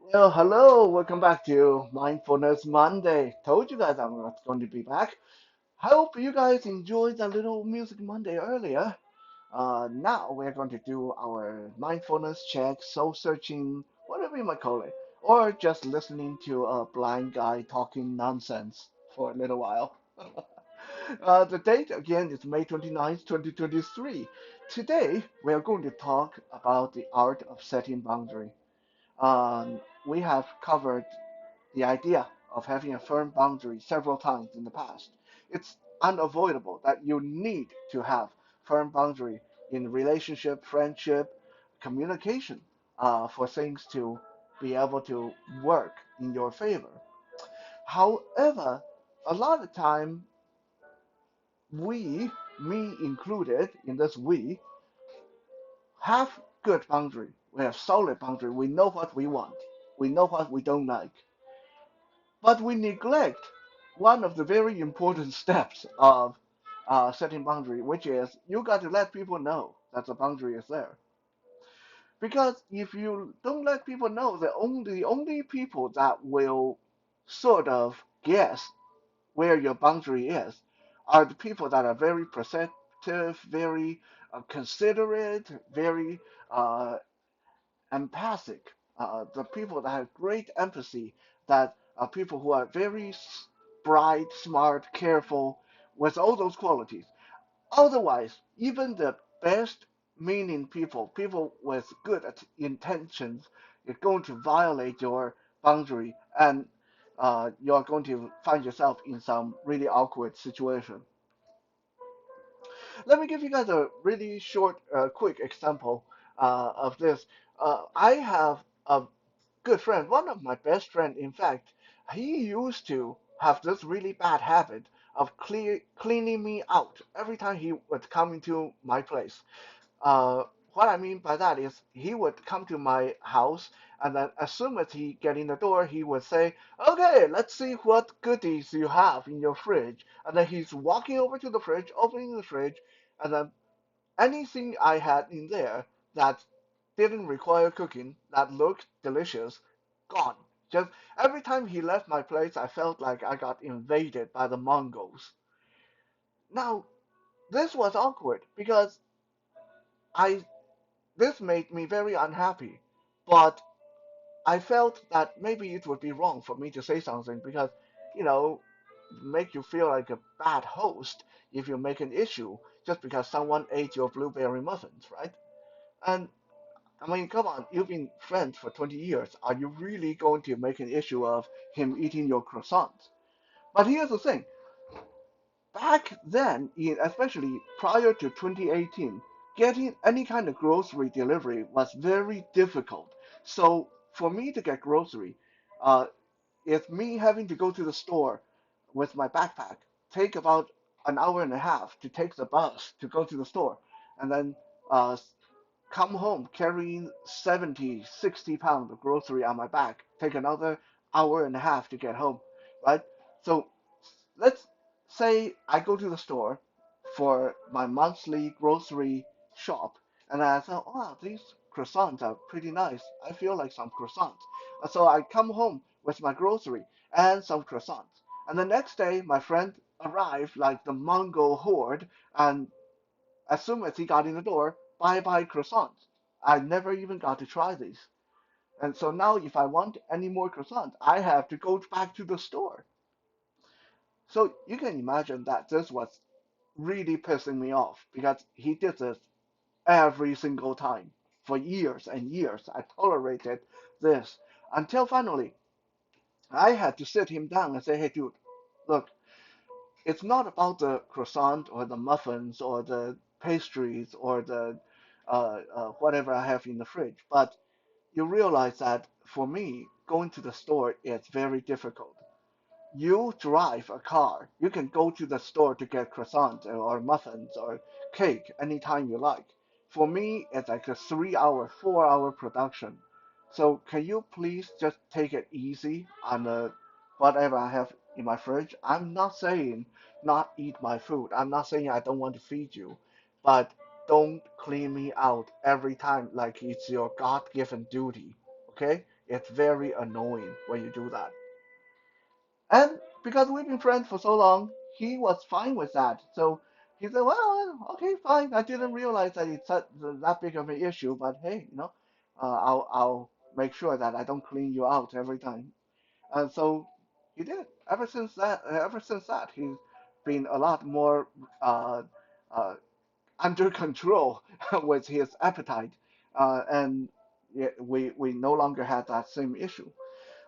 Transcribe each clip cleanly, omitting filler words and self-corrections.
Well, hello, welcome back to Mindfulness Monday. Told you guys I'm not going to be back. Hope you guys enjoyed that little Music Monday earlier. Now we're going to do our mindfulness check, soul searching, whatever you might call it, or just listening to a blind guy talking nonsense for a little while. The date again is May 29th, 2023. Today we are going to talk about the art of setting boundary. We have covered the idea of having a firm boundary several times in the past. It's unavoidable that you need to have firm boundary in relationship, friendship, communication, for things to be able to work in your favor. However, a lot of time we, me included in this have good boundary. We have solid boundary. We know what we want. We know what we don't like. But we neglect one of the very important steps of setting boundary, which is you got to let people know that the boundary is there. Because if you don't let people know, the only people that will sort of guess where your boundary is are the people that are very perceptive, very considerate, very uh, empathic, the people that have great empathy, that are people who are very bright, smart, careful, with all those qualities. Otherwise, even the best meaning people, people with good intentions, are going to violate your boundary and you're going to find yourself in some really awkward situation. Let me give you guys a really short, quick example of this. I have a good friend, one of my best friend, in fact, he used to have this really bad habit of cleaning me out every time he would come into my place. What I mean by that is he would come to my house, and then as soon as he get in the door, he would say, "Okay, let's see what goodies you have in your fridge." And then he's walking over to the fridge, opening the fridge, and then anything I had in there that didn't require cooking, that looked delicious, gone. Just every time he left my place, I felt like I got invaded by the Mongols. Now, this was awkward because I this made me very unhappy, but I felt that maybe it would be wrong for me to say something because, you know, make you feel like a bad host if you make an issue just because someone ate your blueberry muffins, right? And I mean, come on, you've been friends for 20 years. Are you really going to make an issue of him eating your croissants? But here's the thing. Back then, especially prior to 2018, getting any kind of grocery delivery was very difficult. So for me to get grocery, uh, it's me having to go to the store with my backpack, take about an hour and a half to take the bus to go to the store, and then uh, come home carrying 70, 60 pounds of grocery on my back, take another hour and a half to get home, right? So let's say I go to the store for my monthly grocery shop, and I thought, wow, these croissants are pretty nice. I feel like some croissants. And so I come home with my grocery and some croissants. And the next day, my friend arrived like the Mongol horde, and as soon as he got in the door, bye bye croissants. I never even got to try these. And so now, if I want any more croissants, I have to go back to the store. So you can imagine that this was really pissing me off because he did this every single time for years and years. I tolerated this until finally I had to sit him down and say, hey, dude, look, it's not about the croissant or the muffins or the pastries or the whatever I have in the fridge, but you realize that for me, going to the store is very difficult. You drive a car. You can go to the store to get croissants or muffins or cake anytime you like. For me, it's like a 3 hour, 4 hour production. So can you please just take it easy on whatever I have in my fridge? I'm not saying not eat my food. I'm not saying I don't want to feed you, but don't clean me out every time like it's your God-given duty. Okay? it's very annoying when you do that. And because we've been friends for so long, he was fine with that. So he said, "Well, okay, fine. I didn't realize that it's that big of an issue, but hey, I'll make sure that I don't clean you out every time." And so he did. Ever since that, he's been a lot more uh, uh, under control with his appetite, and we no longer had that same issue.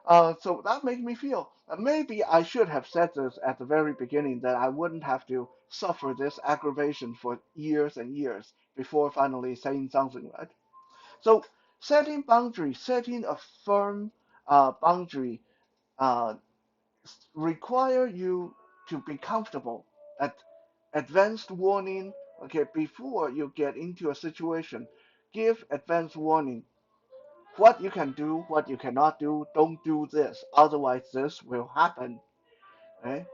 So that made me feel that maybe I should have said this at the very beginning, that I wouldn't have to suffer this aggravation for years and years before finally saying something, right? So setting boundaries, setting a firm boundary, uh, require you to be comfortable at advanced warning. Okay, before you get into a situation, give advanced warning. What you can do, what you cannot do, don't do this, otherwise this will happen. Right?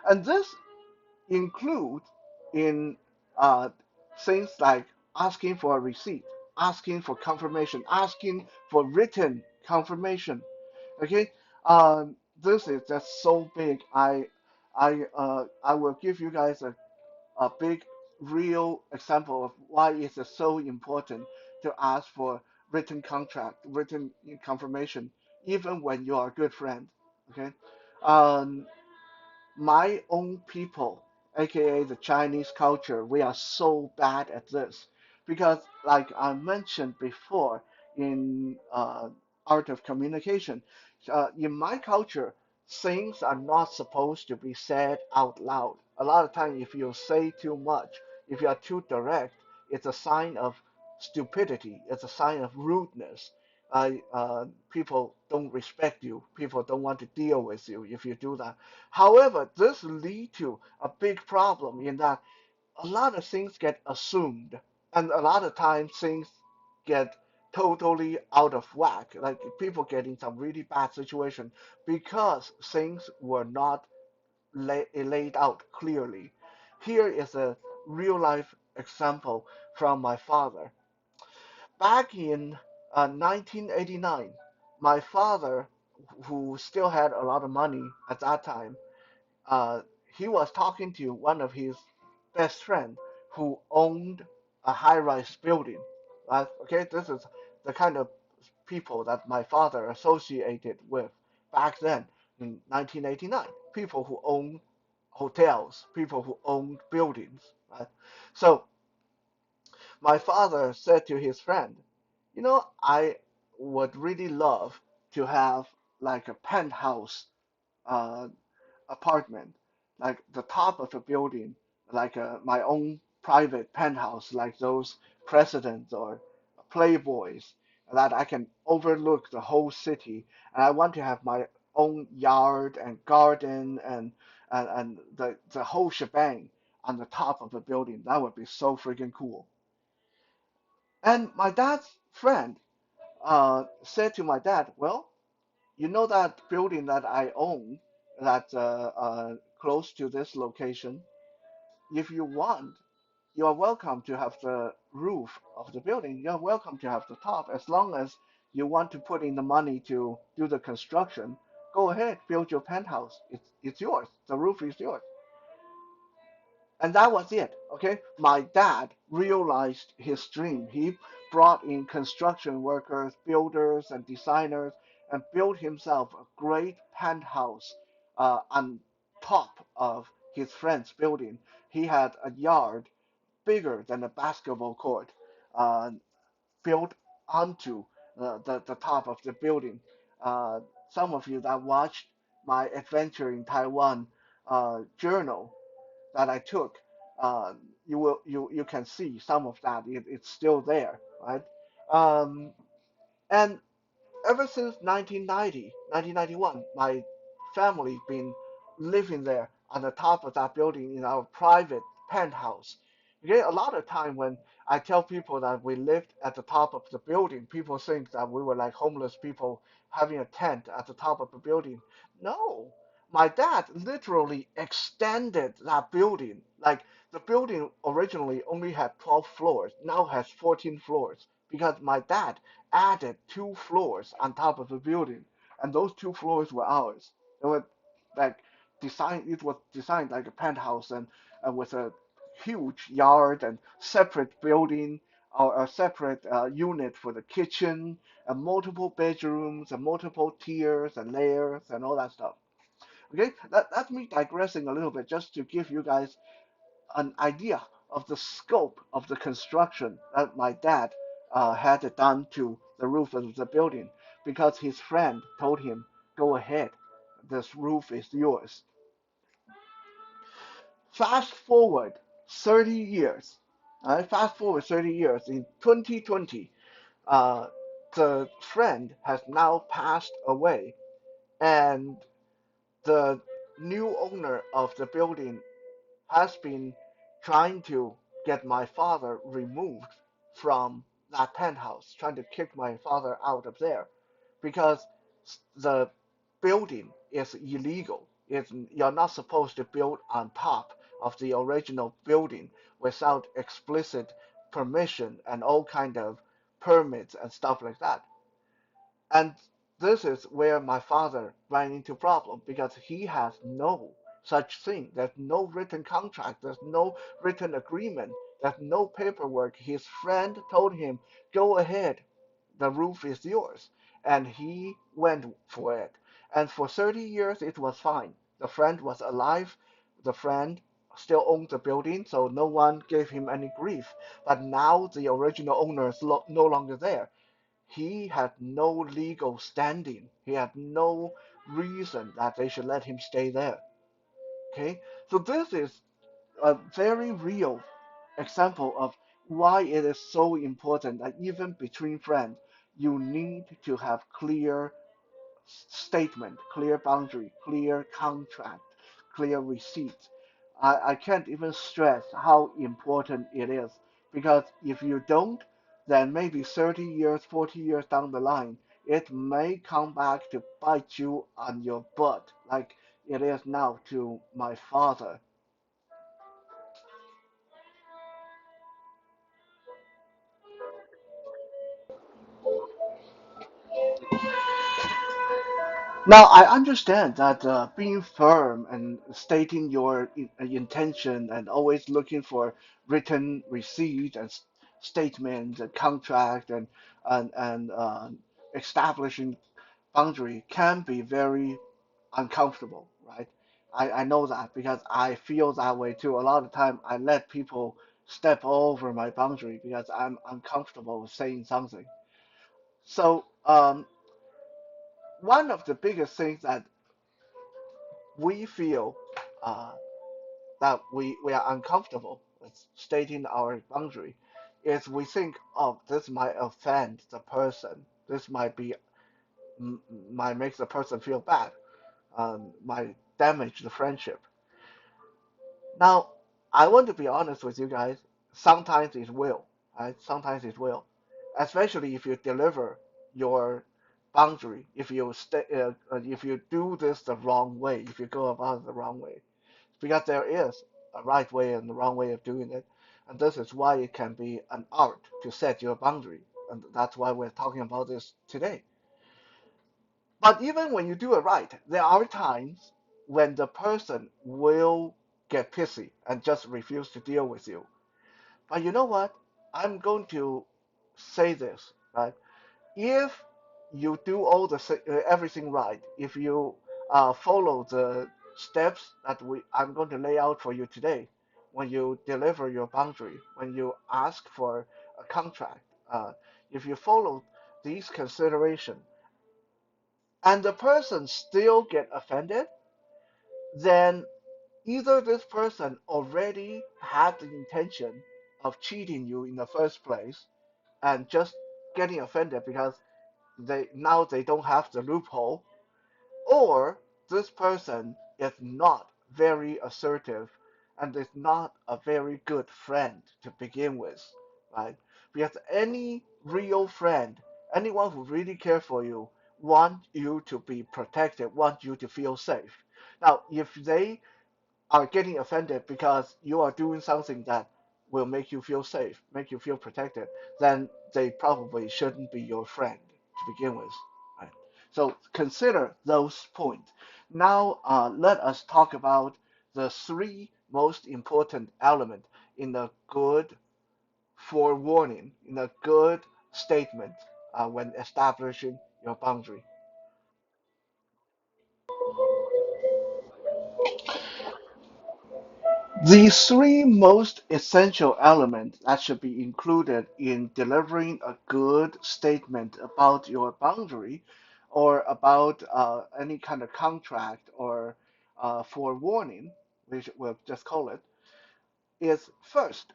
And this includes in uh, things like asking for a receipt, asking for confirmation, asking for written confirmation. Okay, this is just so big. I will give you guys a big real example of why it is so important to ask for written contract, written confirmation, even when you are a good friend. Okay, um, my own people, aka the Chinese culture, we are so bad at this because, like I mentioned before, in art of communication, in my culture, things are not supposed to be said out loud. A lot of times, if you say too much, if you are too direct, it's a sign of stupidity. It's a sign of rudeness. People don't respect you. People don't want to deal with you if you do that. However, this lead to a big problem in that a lot of things get assumed, and a lot of times things get totally out of whack. Like people get in some really bad situation because things were not laid out clearly. Here is a real life example from my father. Back in 1989, my father, who still had a lot of money at that time, uh, he was talking to one of his best friend who owned a high-rise building. Right? Okay, this is the kind of people that my father associated with back then in 1989. People who own hotels, people who owned buildings. Right? So my father said to his friend, I would really love to have like a penthouse uh, apartment, like the top of a building, like my own private penthouse, like those presidents or playboys, that I can overlook the whole city. And I want to have my own yard and garden and the whole shebang on the top of a building. That would be so freaking cool. And my dad's friend said to my dad, well, you know that building that I own that's close to this location? If you want, you are welcome to have the roof of the building. You're welcome to have the top. As long as you want to put in the money to do the construction, go ahead, build your penthouse. It's yours. The roof is yours. And that was it. Okay, my dad realized his dream. He brought in construction workers, builders, and designers, and built himself a great penthouse on top of his friend's building. He had a yard bigger than a basketball court, uh, built onto the top of the building. Uh, some of you that watched my adventure in Taiwan journal that I took, you can see some of that. It's still there, right? Um, and ever since 1990, 1991, my family been living there on the top of that building in our private penthouse. Okay, a lot of time when I tell people that we lived at the top of the building, people think that we were like homeless people having a tent at the top of the building. No, my dad literally extended that building. Like the building originally only had 12 floors, now has 14 floors. because my dad added 2 floors on top of the building, and those 2 floors were ours. They were like designed. It was designed like a penthouse and with a huge yard and separate building or a separate unit for the kitchen and multiple bedrooms and multiple tiers and layers and all that stuff. Okay, that's me digressing a little bit just to give you guys an idea of the scope of the construction that my dad had done to the roof of the building because his friend told him, "Go ahead, this roof is yours." Fast forward 30 years. All right, fast forward 30 years. In 2020, uh, the friend has now passed away, and the new owner of the building has been trying to get my father removed from that penthouse, trying to kick my father out of there because the building is illegal. You're not supposed to build on top of the original building without explicit permission and all kind of permits and stuff like that. And this is where my father ran into problem because he has no such thing. There's no written contract. There's no written agreement. There's no paperwork. His friend told him, "Go ahead, the roof is yours," and he went for it. And for 30 years, it was fine. The friend was alive. The friend still owned the building, so no one gave him any grief. But now the original owner is no longer there. He had no legal standing. He had no reason that they should let him stay there. Okay, so this is a very real example of why it is so important that even between friends, you need to have clear statement, clear boundary, clear contract, clear receipt. I can't even stress how important it is because if you don't, then maybe 30 years, 40 years down the line, it may come back to bite you on your butt like it is now to my father. Now, I understand that being firm and stating your intention and always looking for written receipt and statement and contract and establishing boundary can be very uncomfortable, right? I know that because I feel that way too. A lot of time I let people step over my boundary because I'm uncomfortable with saying something. So, one of the biggest things that we feel uh, that we are uncomfortable with stating our boundary is we think, oh, this might offend the person. This might be might make the person feel bad, might damage the friendship. Now, I want to be honest with you guys. Sometimes it will, right? Sometimes it will, especially if you deliver your boundary. If you do this the wrong way, if you go about it the wrong way, because there is a right way and the wrong way of doing it, and this is why it can be an art to set your boundary, and that's why we're talking about this today. But even when you do it right, there are times when the person will get pissy and just refuse to deal with you. But you know what? I'm going to say this, right? If you do everything right, if you follow the steps that I'm going to lay out for you today, when you deliver your boundary, when you ask for a contract, if you follow these considerations, and the person still get offended, then either this person already had the intention of cheating you in the first place and just getting offended because they don't have the loophole, or this person is not very assertive and is not a very good friend to begin with, right? Because any real friend, anyone who really cares for you, want you to be protected, want you to feel safe. Now, if they are getting offended because you are doing something that will make you feel safe, make you feel protected, then they probably shouldn't be your friend to begin with. Right? So consider those points. Now let us talk about the three most important elements in a good forewarning, in a good statement when establishing your boundary. The three most essential elements that should be included in delivering a good statement about your boundary or about any kind of contract or forewarning, which we'll just call it, is first,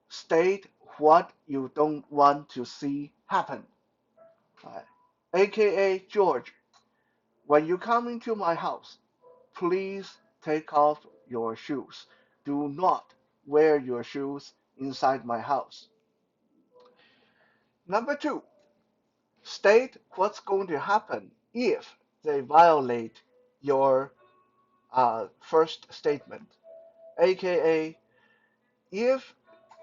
state what you don't want to see happen. Uh, AKA George, when you come into my house, please take off your shoes. Do not wear your shoes inside my house. Number two, state what's going to happen if they violate your first statement, aka if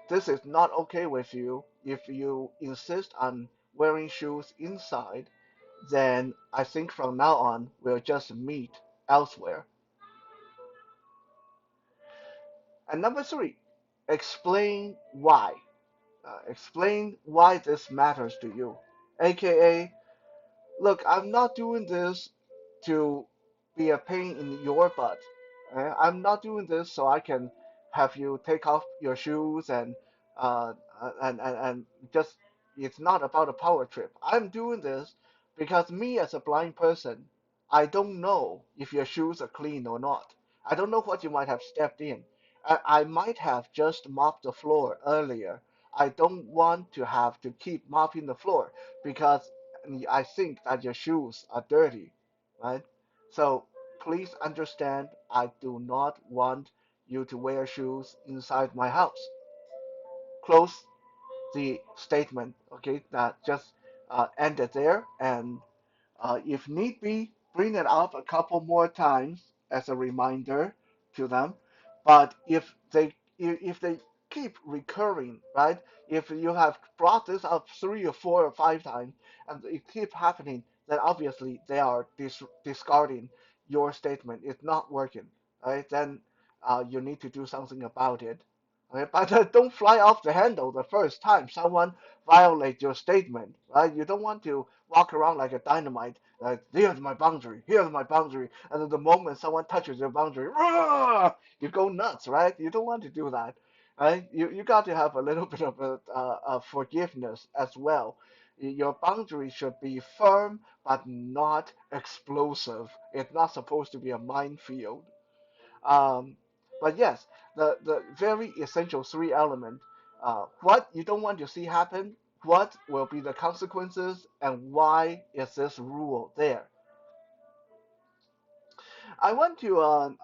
this is not okay with you, if you insist on wearing shoes inside, then I think from now on we'll just meet elsewhere. And number three, explain why. Explain why this matters to you. AKA, look, I'm not doing this to be a pain in your butt. I'm not doing this so I can have you take off your shoes uh, and just it's not about a power trip. I'm doing this because me as a blind person, I don't know if your shoes are clean or not. I don't know what you might have stepped in. I might have just mopped the floor earlier. I don't want to have to keep mopping the floor because I think that your shoes are dirty, right? So please understand, I do not want you to wear shoes inside my house. Close the statement, okay? That just end it there, and if need be, bring it up a couple more times as a reminder to them. But if they keep recurring, right? If you have brought this up 3 or 4 or 5 times and it keeps happening, then obviously they are discarding your statement. It's not working, right? Then you need to do something about it. Okay? But don't fly off the handle the first time someone violates your statement, right? You don't want to walk around like a dynamite. Like, here's my boundary, here's my boundary, and then the moment someone touches your boundary, "Rah!" You go nuts, right? You don't want to do that, right? You got to have a little bit of a forgiveness as well. Your boundary should be firm but not explosive. It's not supposed to be a minefield. Um, but yes, the very essential three elements: what you don't want to see happen, what will be the consequences, and why is this rule there? I want to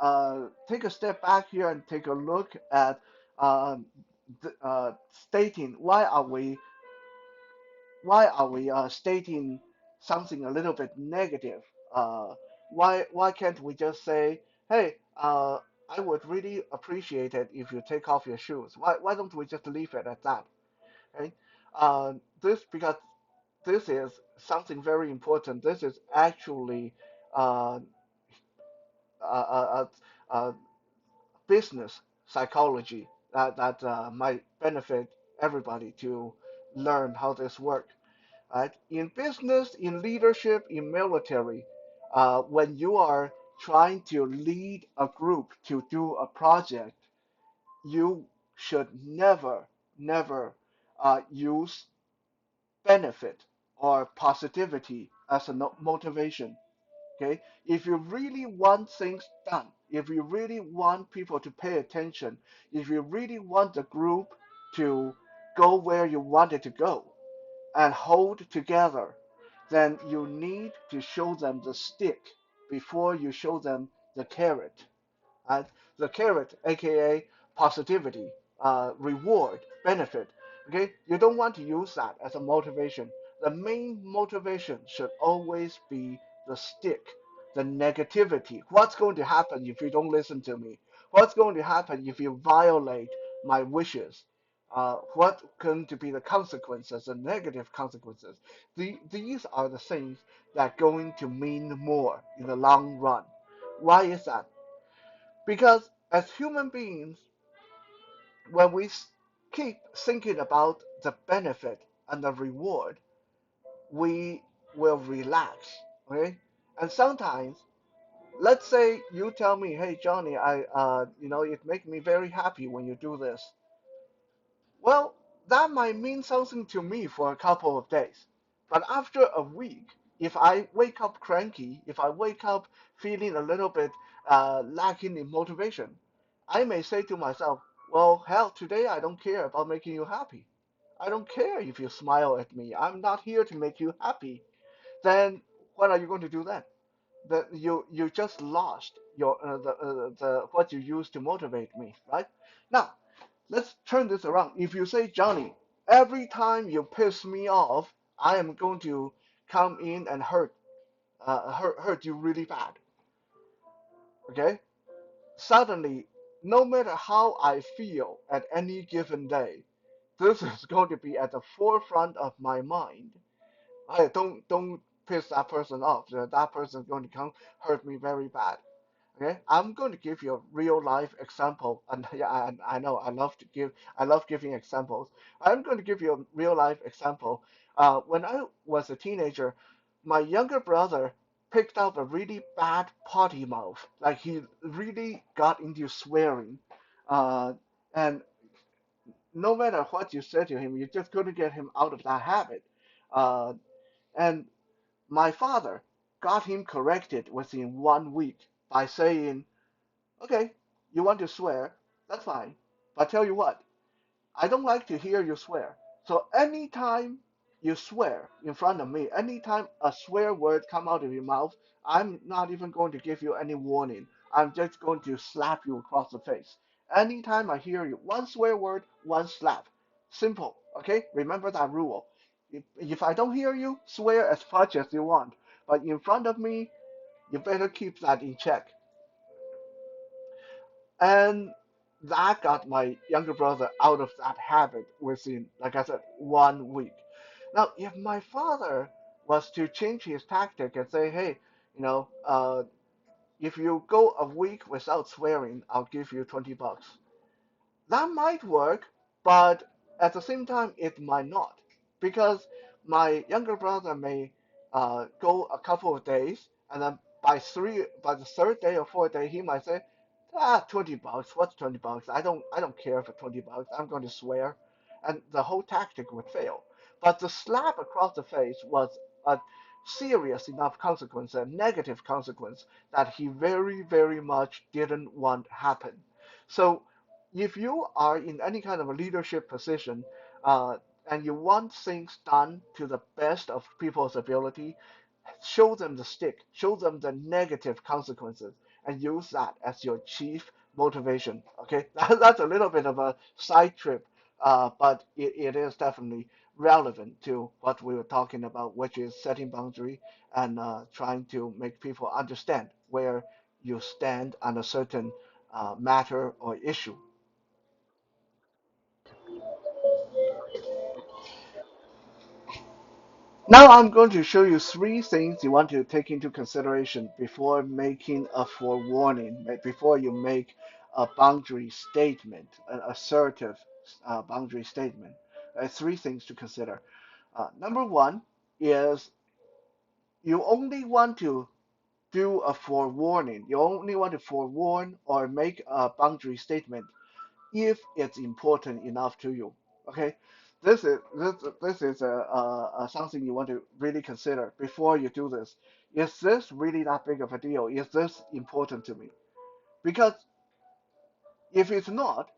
take a step back here and take a look at um, stating why are we stating something a little bit negative? Uh, why can't we just say, hey, I would really appreciate it if you take off your shoes. Why don't we just leave it at that? Right? This because this is something very important. This is actually uh, uh, uh, business psychology that might benefit everybody to learn how this works. Right? In business, in leadership, in military, when you are trying to lead a group to do a project, you should never use benefit or positivity as a motivation. Okay? If you really want things done, if you really want people to pay attention, if you really want the group to go where you want it to go, and hold together, then you need to show them the stick before you show them the carrot. And the carrot, aka positivity, reward, benefit. Okay, you don't want to use that as a motivation. The main motivation should always be the stick, the negativity. What's going to happen if you don't listen to me? What's going to happen if you violate my wishes? what going to be the consequences, the negative consequences. These are the things that going to mean more in the long run. Why is that? Because as human beings, when we keep thinking about the benefit and the reward, we will relax, okay? And sometimes, let's say you tell me, hey Johnny, it makes me very happy when you do this. Well, that might mean something to me for a couple of days. But after a week, if I wake up cranky, if I wake up feeling a little bit lacking in motivation, I may say to myself, well, hell, today I don't care about making you happy. I don't care if you smile at me. I'm not here to make you happy. Then what are you going to do then? That you just lost your the what you used to motivate me, right? Now, let's turn this around. If you say, Johnny, every time you piss me off, I am going to come in and hurt you really bad. Okay? Suddenly, no matter how I feel at any given day, this is going to be at the forefront of my mind. I don't piss that person off. That person is going to come hurt me very bad. Okay, I'm going to give you a real life example, and yeah, I know I love giving examples. I'm going to give you a real life example. When I was a teenager, my younger brother picked up a really bad potty mouth. Like he really got into swearing, uh, and no matter what you said to him, you just couldn't get him out of that habit. Uh, and my father got him corrected within 1 week by saying, okay, you want to swear, that's fine. But tell you what, I don't like to hear you swear. So anytime you swear in front of me, anytime a swear word come out of your mouth, I'm not even going to give you any warning. I'm just going to slap you across the face. Anytime I hear you, one swear word, one slap. Simple, okay? Remember that rule. If I don't hear you, swear as much as you want. But in front of me, you better keep that in check. And that got my younger brother out of that habit within, like I said, 1 week. Now, if my father was to change his tactic and say, hey, if you go a week without swearing, I'll give you $20. That might work, but at the same time, it might not. Because my younger brother may go a couple of days, and then by the third day or fourth day, he might say, $20. What's $20? I don't care for $20. I'm going to swear, and the whole tactic would fail. But the slap across the face was a serious enough consequence, a negative consequence that he very, very much didn't want happen. So if you are in any kind of a leadership position, uh, and you want things done to the best of people's ability, show them the stick, show them the negative consequences, and use that as your chief motivation. Okay, that's a little bit of a side trip, but it is definitely relevant to what we were talking about, which is setting boundary and trying to make people understand where you stand on a certain matter or issue. Now I'm going to show you three things you want to take into consideration before making a forewarning, before you make a boundary statement, an assertive boundary statement. Three things to consider. Number one is you only want to do a forewarning. You only want to forewarn or make a boundary statement if it's important enough to you. Okay, this is something you want to really consider before you do this. Is this really that big of a deal? Is this important to me? Because if it's not,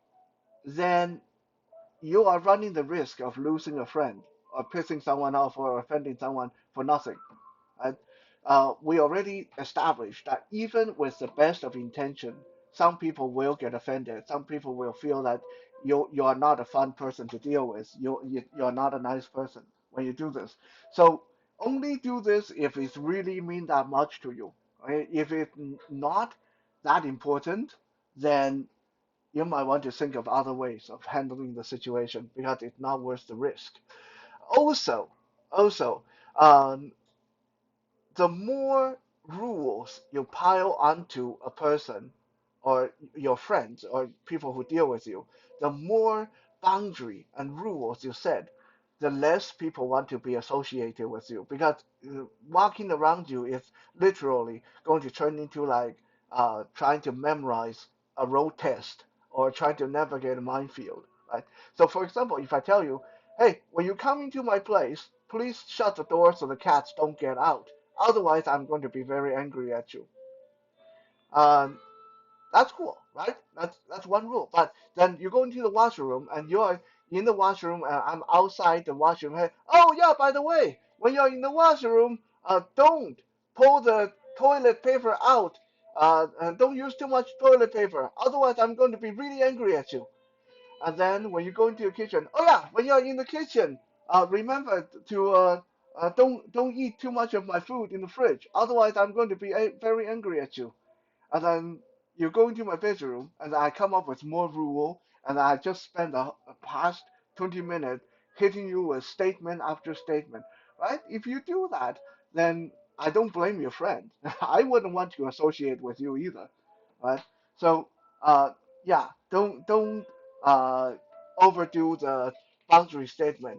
then you are running the risk of losing a friend or pissing someone off or offending someone for nothing. Right? We already established that even with the best of intention, some people will get offended. Some people will feel that you are not a fun person to deal with. You are not a nice person when you do this. So only do this if it really mean that much to you. Okay? If it's not that important, then you might want to think of other ways of handling the situation because it's not worth the risk. Also, also, um, the more rules you pile onto a person or your friends or people who deal with you, the more boundary and rules you set, the less people want to be associated with you because walking around you is literally going to turn into like trying to memorize a road test or trying to navigate a minefield, right? So, for example, if I tell you, hey, when you come into my place, please shut the door so the cats don't get out. Otherwise, I'm going to be very angry at you. Um, that's cool, right? That's one rule. But then you go into the washroom and you're in the washroom and I'm outside the washroom. Hey, oh yeah, by the way, when you're in the washroom, don't pull the toilet paper out. And don't use too much toilet paper. Otherwise, I'm going to be really angry at you. And then when you go into your kitchen, oh yeah, when you're in the kitchen, remember to don't eat too much of my food in the fridge. Otherwise, I'm going to be very angry at you. And then you go into my bedroom, and I come up with more rule, and I just spend the past 20 minutes hitting you with statement after statement, right? If you do that, then I don't blame your friend. I wouldn't want to associate with you either, right? So, uh, yeah, don't uh, overdo the boundary statement.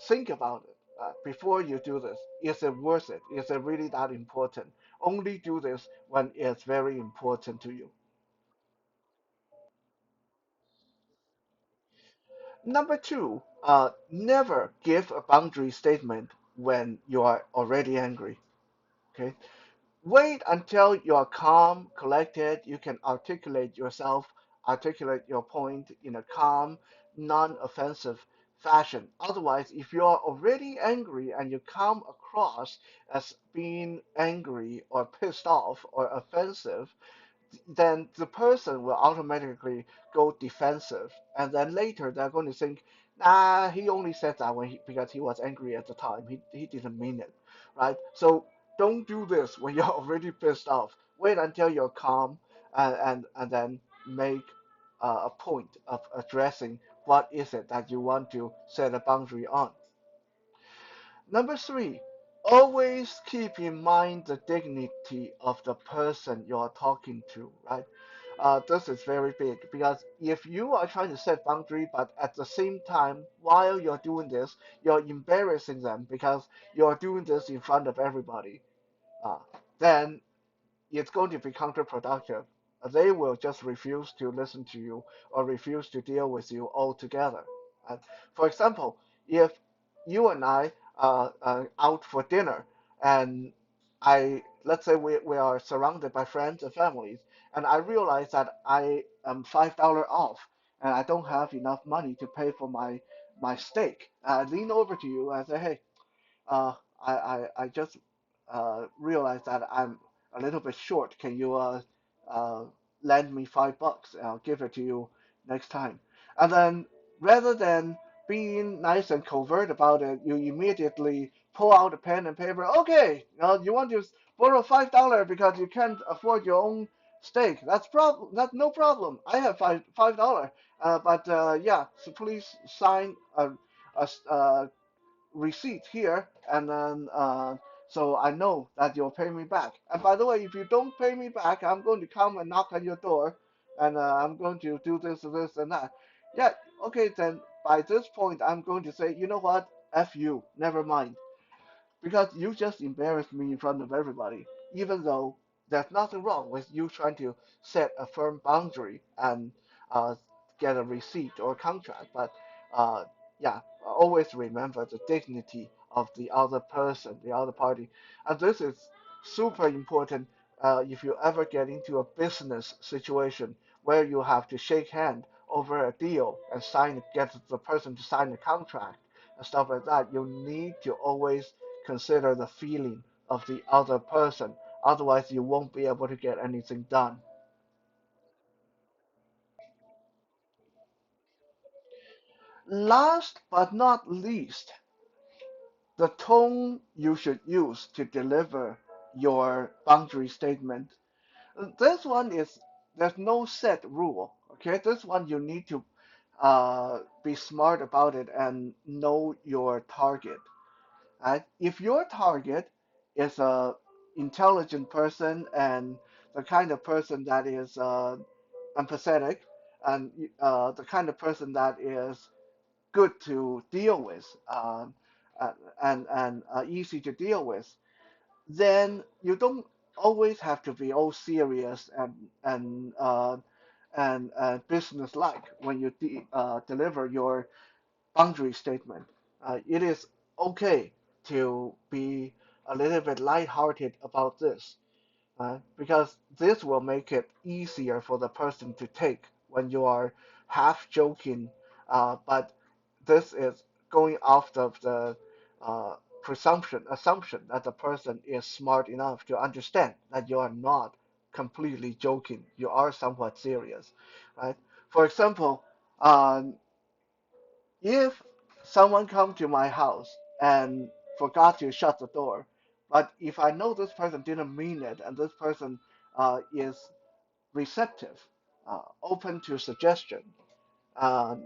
Think about it before you do this. Is it worth it? Is it really that important? Only do this when it's very important to you. Number two, never give a boundary statement when you are already angry. Okay, wait until you are calm, collected, you can articulate yourself, articulate your point in a calm, non-offensive fashion. Otherwise, if you are already angry and you come across as being angry or pissed off or offensive, then the person will automatically go defensive, and then later they're going to think, nah, he only said that because he was angry at the time. He didn't mean it, right? So don't do this when you're already pissed off. Wait until you're calm, and then make a point of addressing what is it that you want to set a boundary on. Number three, always keep in mind the dignity of the person you're talking to, right? This is very big because if you are trying to set boundary, but at the same time, while you're doing this, you're embarrassing them because you're doing this in front of everybody, uh, then it's going to be counterproductive. They will just refuse to listen to you or refuse to deal with you altogether. Uh, for example, if you and I are out for dinner and let's say we are surrounded by friends and families, and I realize that I am $5 off and I don't have enough money to pay for my steak. I lean over to you and say, hey, uh, I just realized that I'm a little bit short. Can you uh, lend me $5? I'll give it to you next time. And then rather than being nice and covert about it, you immediately pull out a pen and paper. Okay, you want to borrow $5 because you can't afford your own steak. That's no problem. I have $5. But yeah, so please sign a receipt here, and then so I know that you'll pay me back. And by the way, if you don't pay me back, I'm going to come and knock on your door, and I'm going to do this, and that. Yeah, okay, then by this point, I'm going to say, you know what? F you, never mind because you just embarrassed me in front of everybody, even though there's nothing wrong with you trying to set a firm boundary and uh, get a receipt or contract. But uh, yeah, always remember the dignity of the other person, the other party. And this is super important if you ever get into a business situation where you have to shake hand over a deal and get the person to sign the contract and stuff like that. You need to always consider the feeling of the other person. Otherwise, you won't be able to get anything done. Last but not least, the tone you should use to deliver your boundary statement. This one is there's no set rule. Okay, this one you need to be smart about it and know your target. Right? If your target is a intelligent person and the kind of person that is empathetic and the kind of person that is good to deal with uh, and easy to deal with, then you don't always have to be all serious and business-like when you deliver your boundary statement. It is okay to be a little bit lighthearted about this, because this will make it easier for the person to take when you are half joking, but this is going off of the uh, assumption that the person is smart enough to understand that you are not completely joking. You are somewhat serious, right? For example, um, if someone come to my house and forgot to shut the door, but if I know this person didn't mean it and this person is receptive, open to suggestion, uh,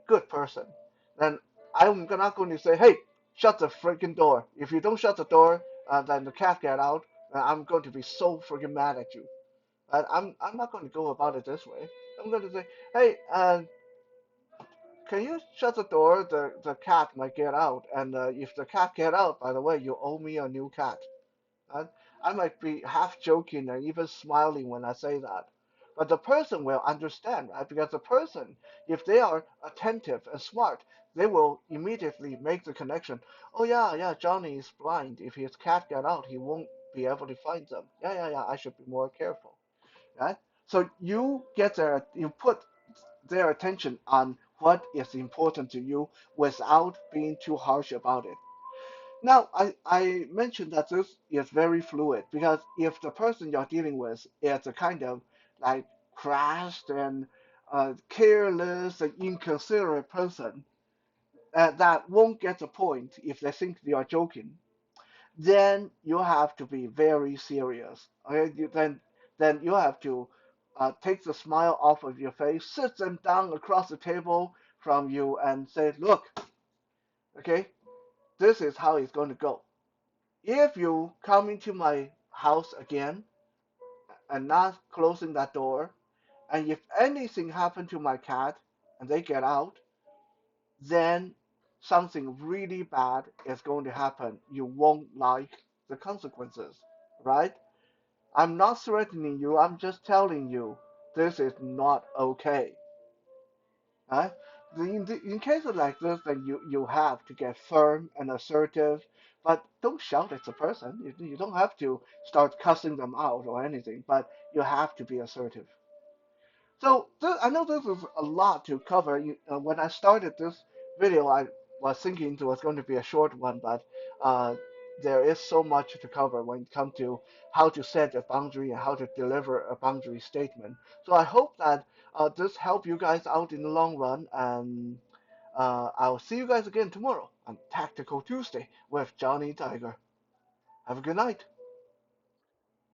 good person, then I'm not going to say, hey, shut the freaking door. If you don't shut the door, then the cat get out. I'm going to be so freaking mad at you. I'm not going to go about it this way. I'm going to say, hey, can you shut the door? The cat might get out, and if the cat get out, by the way, you owe me a new cat. And I might be half joking and even smiling when I say that, but the person will understand, right? Because the person, if they are attentive and smart, they will immediately make the connection. Oh yeah, yeah, Johnny is blind. If his cat get out, he won't be able to find them. Yeah, yeah, yeah. I should be more careful, right? So you put their attention on what is important to you without being too harsh about it. Now, I mentioned that this is very fluid because if the person you're dealing with is a kind of like crashed and careless and inconsiderate person that won't get the point if they think you are joking, then you have to be very serious. Okay, then you have to take the smile off of your face, sit them down across the table from you, and say, "Look, okay, this is how it's going to go. If you come into my house again and not closing that door, and if anything happened to my cat and they get out, then something really bad is going to happen. You won't like the consequences, right? I'm not threatening you, I'm just telling you this is not okay. Right? In cases like this, then you have to get firm and assertive, but don't shout at the person. You don't have to start cussing them out or anything, but you have to be assertive. So I know this is a lot to cover. When I started this video, I was thinking it was going to be a short one, but uh, there is so much to cover when it comes to how to set a boundary and how to deliver a boundary statement. So I hope that this helped you guys out in the long run, and I'll see you guys again tomorrow on Tactical Tuesday with Johnny Tiger. Have a good night.